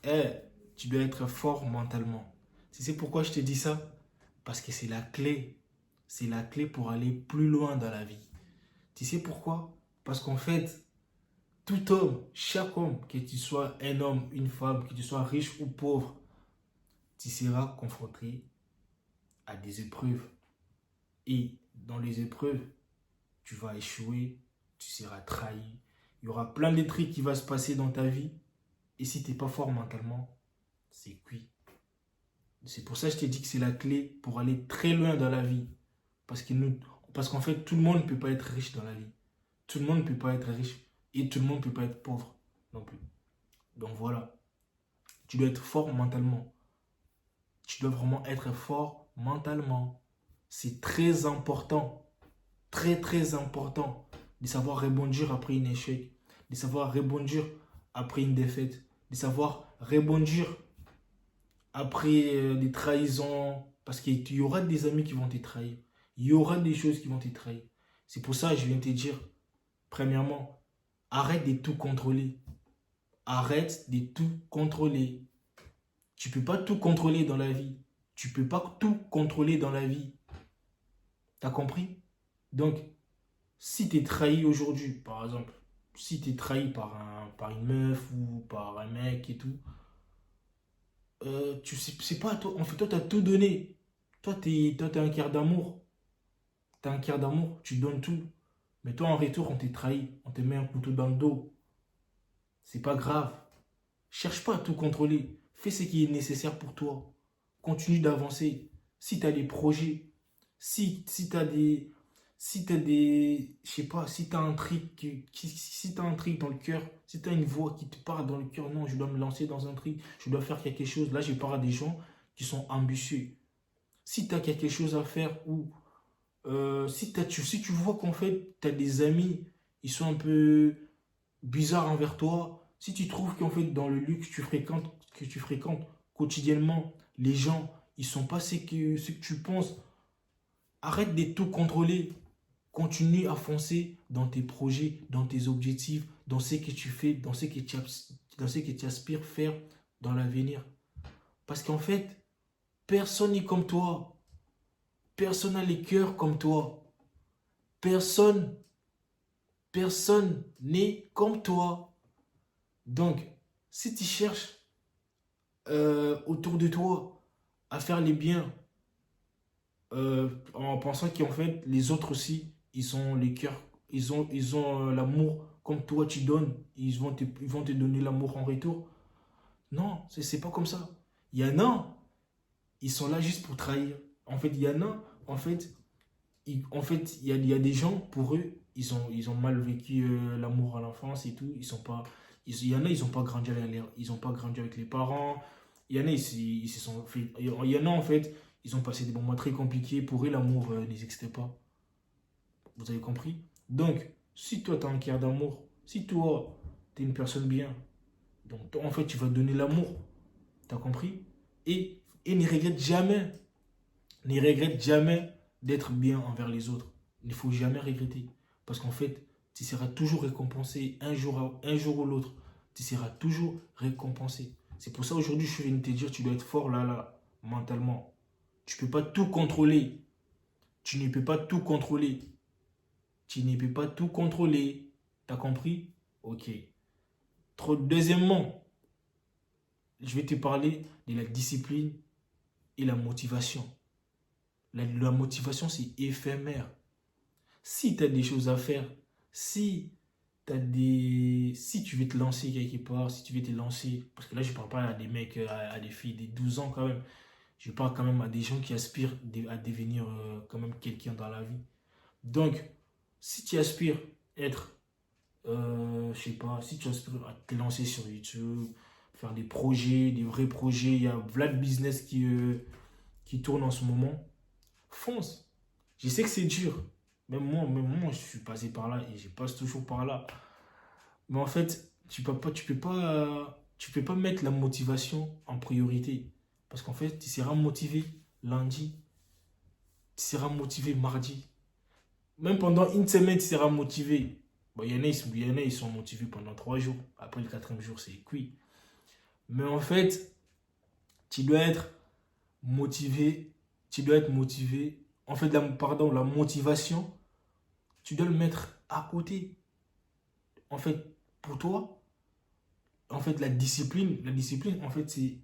Eh, tu dois être fort mentalement. Tu sais pourquoi je te dis ça? Parce que c'est la clé. C'est la clé pour aller plus loin dans la vie. Tu sais pourquoi? Parce qu'en fait, tout homme, chaque homme, que tu sois un homme, une femme, que tu sois riche ou pauvre, tu seras confronté à des épreuves. Et dans les épreuves, tu vas échouer, tu seras trahi. Il y aura plein de trucs qui vont se passer dans ta vie. Et si tu n'es pas fort mentalement, c'est cuit. C'est pour ça que je t'ai dit que c'est la clé pour aller très loin dans la vie. Parce que nous, parce qu'en fait, tout le monde ne peut pas être riche dans la vie. Tout le monde ne peut pas être riche. Et tout le monde ne peut pas être pauvre non plus. Donc voilà. Tu dois être fort mentalement. Tu dois vraiment être fort mentalement. C'est très important. Très très important. De savoir rebondir après un échec. De savoir rebondir après une défaite. De savoir rebondir après des trahisons, parce qu'il y aura des amis qui vont te trahir. Il y aura des choses qui vont te trahir. C'est pour ça que je viens te dire, premièrement, arrête de tout contrôler. Arrête de tout contrôler. Tu ne peux pas tout contrôler dans la vie. Tu ne peux pas tout contrôler dans la vie. T'as compris? Donc, si tu es trahi aujourd'hui, par exemple, si tu es trahi par une meuf ou par un mec et tout, tu sais, c'est pas à toi. En fait, toi, tu as tout donné. Toi, t'es un cœur d'amour. T'as un cœur d'amour, tu donnes tout. Mais toi, en retour, on t'a trahi. On te met un couteau dans le dos. C'est pas grave. Cherche pas à tout contrôler. Fais ce qui est nécessaire pour toi. Continue d'avancer. Si tu as des projets, si tu as des. Si tu as des. Je sais pas, si tu as un truc, si tu un truc dans le cœur, si tu as une voix qui te parle dans le cœur, non, je dois me lancer dans un truc, je dois faire quelque chose. Là, je parle à des gens qui sont ambitieux. Si tu as quelque chose à faire ou si tu vois qu'en fait, tu as des amis, ils sont un peu bizarres envers toi, si tu trouves qu'en fait, dans le lieu que tu fréquentes quotidiennement, les gens, ils sont pas ce que tu penses, arrête de tout contrôler. Continue à foncer dans tes projets, dans tes objectifs, dans ce que tu fais, dans ce que tu aspires faire dans l'avenir. Parce qu'en fait, personne n'est comme toi. Personne n'a les cœurs comme toi. Personne Personne n'est comme toi. Donc, si tu cherches autour de toi à faire les biens en pensant qu'en fait les autres aussi, ils ont les cœurs, ils ont l'amour comme toi tu donnes, ils vont te donner l'amour en retour. Non, c'est pas comme ça. Il y en a, ils sont là juste pour trahir. En fait, il y en a, en fait, il y a des gens, pour eux, ils ont mal vécu l'amour à l'enfance et tout. Ils sont pas, il y en a, ils ont pas grandi avec ils ont pas grandi avec les parents. Il y en a, ils se sont fait, il y en a, en fait, ils ont passé des moments très compliqués. Pour eux, l'amour n'existait pas. Vous avez compris? Donc, si toi, tu as un cœur d'amour, si toi, tu es une personne bien, donc toi, en fait, tu vas donner l'amour. T'as compris? Et ne regrette jamais d'être bien envers les autres. Il ne faut jamais regretter. Parce qu'en fait, tu seras toujours récompensé un jour ou l'autre. Tu seras toujours récompensé. C'est pour ça aujourd'hui, je viens de te dire, tu dois être fort là, mentalement. Tu ne peux pas tout contrôler. Tu ne peux pas tout contrôler. Tu ne peux pas tout contrôler. T'as compris? Ok. Deuxièmement, je vais te parler de la discipline et la motivation. La motivation, c'est éphémère. Si tu as des choses à faire, si tu veux te lancer quelque part, si tu veux te lancer, parce que là, je ne parle pas à des mecs, à des filles de 12 ans quand même. Je parle quand même à des gens qui aspirent à devenir quand même quelqu'un dans la vie. Donc, si tu aspires à être, je sais pas, si tu aspires à te lancer sur YouTube, faire des projets, des vrais projets, il y a plein de business qui tournent en ce moment, fonce. Je sais que c'est dur. Même moi, je suis passé par là et je passe toujours par là. Mais en fait, tu peux pas mettre la motivation en priorité. Parce qu'en fait, tu seras motivé lundi, tu seras motivé mardi. Même pendant une semaine, tu seras motivé. Bon, il y en a, ils sont motivés pendant 3 jours. Après le quatrième jour, c'est cuit. Mais en fait, tu dois être motivé. Tu dois être motivé. En fait, la motivation, tu dois le mettre à côté. En fait, pour toi, en fait, la discipline, en fait, c'est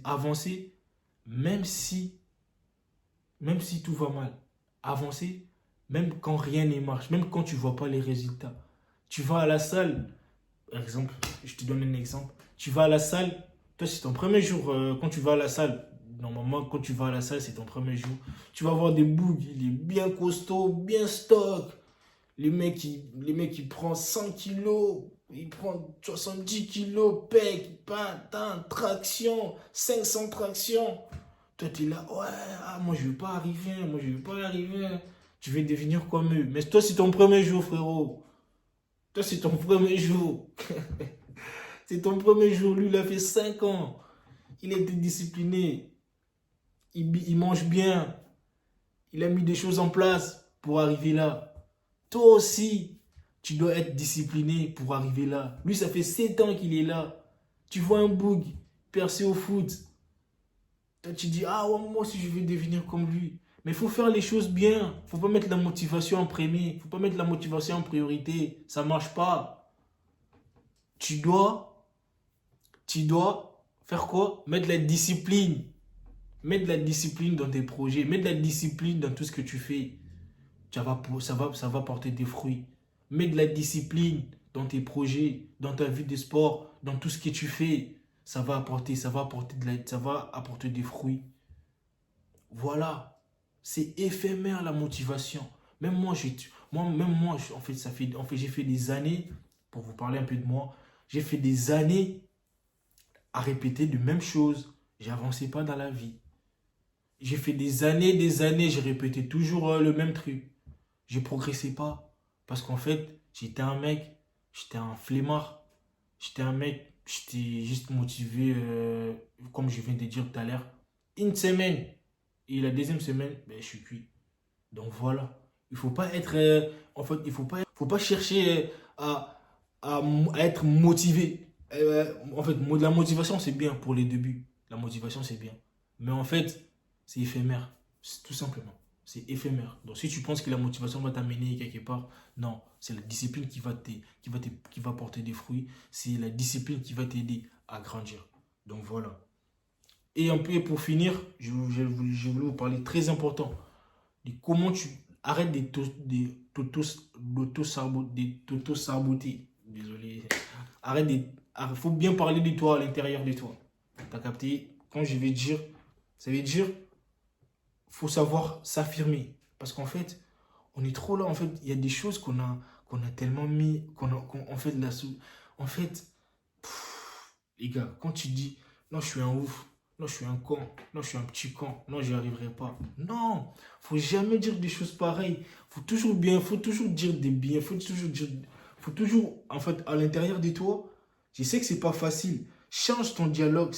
avancer, même si, même si tout va mal. Avancer, même quand rien ne marche, même quand tu ne vois pas les résultats. Tu vas à la salle, par exemple, je te donne un exemple. Tu vas à la salle, toi, c'est ton premier jour, quand tu vas à la salle. Normalement, quand tu vas à la salle, c'est ton premier jour. Tu vas voir des bougs, il est bien costaud, bien stock. Les mecs, ils prennent 100 kilos, ils prennent 70 kilos, pec, patin, traction, 500 tractions. Toi, tu es là, ouais, moi, je ne veux pas arriver, moi, je ne veux pas arriver. Tu veux devenir comme eux. Mais toi, c'est ton premier jour, frérot. Toi, c'est ton premier jour. C'est ton premier jour. Lui, il a fait 5 ans. Il était discipliné. Il mange bien. Il a mis des choses en place pour arriver là. Toi aussi, tu dois être discipliné pour arriver là. Lui, ça fait 7 ans qu'il est là. Tu vois un boug percé au foot. Toi, tu dis, ah ouais, moi aussi, je veux devenir comme lui. Mais il faut faire les choses bien. Il ne faut pas mettre la motivation en premier. Il ne faut pas mettre la motivation en priorité. Ça ne marche pas. Tu dois, tu dois faire quoi? Mettre la discipline. Mettre de la discipline dans tes projets. Mettre de la discipline dans tout ce que tu fais. Ça va porter des fruits. Mets de la discipline dans tes projets, dans ta vie de sport, dans tout ce que tu fais. Ça va apporter des fruits. Voilà. C'est éphémère la motivation. En fait, j'ai fait des années, pour vous parler un peu de moi, j'ai fait des années à répéter de mêmes choses. J'avançais pas dans la vie. J'ai fait des années, j'ai répété toujours le même truc. Je progressais pas. Parce qu'en fait, j'étais un flemmard. J'étais un mec, j'étais juste motivé, comme je viens de dire tout à l'heure. Une semaine. Et la deuxième semaine, ben, je suis cuit. Donc voilà. Il faut pas être, en fait, il faut pas chercher à être motivé. En fait, la motivation, c'est bien pour les débuts. La motivation, c'est bien. Mais en fait, c'est éphémère. Tout simplement. C'est éphémère. Donc si tu penses que la motivation va t'amener quelque part, non. C'est la discipline qui va porter des fruits. C'est la discipline qui va t'aider à grandir. Donc voilà. Et un peu pour finir, je voulais vous parler très important de comment tu arrêtes d'auto-saboter. Désolé. Faut bien parler de toi à l'intérieur de toi. T'as capté? Quand je vais dire, ça veut dire, faut savoir s'affirmer. Parce qu'en fait, on est trop là. En fait, il y a des choses qu'on a tellement mis, en fait, en fait, les gars, quand tu dis, non, je suis un ouf, non, je suis un con, non, je suis un petit con, non, j'y arriverai pas. Non, faut jamais dire des choses pareilles. Faut toujours dire des biens, faut toujours, en fait, à l'intérieur de toi, je sais que c'est pas facile. Change ton dialogue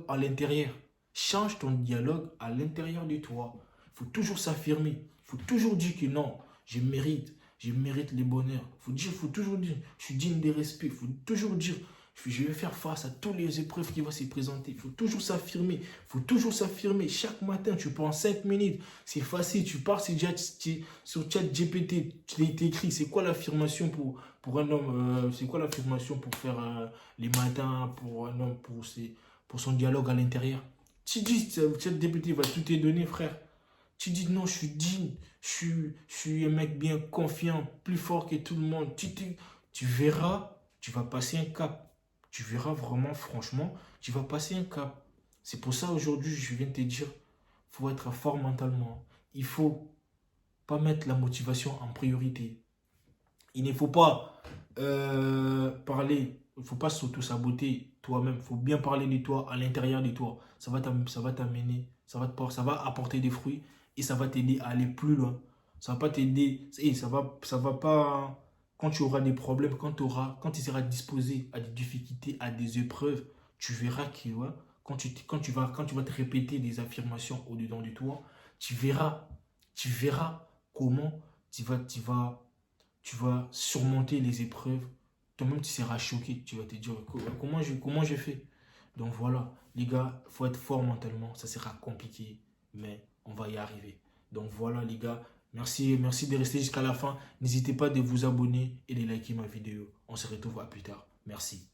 à l'intérieur. Change ton dialogue à l'intérieur de toi. Faut toujours s'affirmer. Faut toujours dire que non, je mérite les bonheurs. Faut toujours dire, je suis digne de respect. Faut toujours dire, je vais faire face à toutes les épreuves qui vont se présenter. Faut toujours s'affirmer. Faut toujours s'affirmer. Chaque matin, tu prends 5 minutes. C'est facile. Tu pars sur ChatGPT. Tu t'écris, c'est quoi l'affirmation pour un homme, c'est quoi l'affirmation pour faire les matins pour un homme, pour son dialogue à l'intérieur. Tu dis, ChatGPT va tout te donner, frère. Tu dis non, je suis digne, je suis un mec bien confiant, plus fort que tout le monde. Tu verras, tu vas passer un cap. Tu verras vraiment, franchement, tu vas passer un cap. C'est pour ça aujourd'hui, je viens de te dire, il faut être fort mentalement. Il faut pas mettre la motivation en priorité. Il ne faut pas parler, il ne faut pas s'auto-saboter toi-même. Il faut bien parler de toi à l'intérieur de toi. Ça va t'amener, ça va apporter des fruits et ça va t'aider à aller plus loin. Ça va pas t'aider, et ça va pas, quand tu auras des problèmes, quand tu seras disposé à des difficultés, à des épreuves, tu verras que ouais, quand tu vas te répéter des affirmations au-dedans de toi, tu verras comment tu vas surmonter les épreuves, toi-même, tu seras choqué. Tu vas te dire, comment j'ai fait? Donc voilà, les gars, il faut être fort mentalement. Ça sera compliqué, mais on va y arriver. Donc voilà, les gars, merci de rester jusqu'à la fin. N'hésitez pas de vous abonner et de liker ma vidéo. On se retrouve à plus tard. Merci.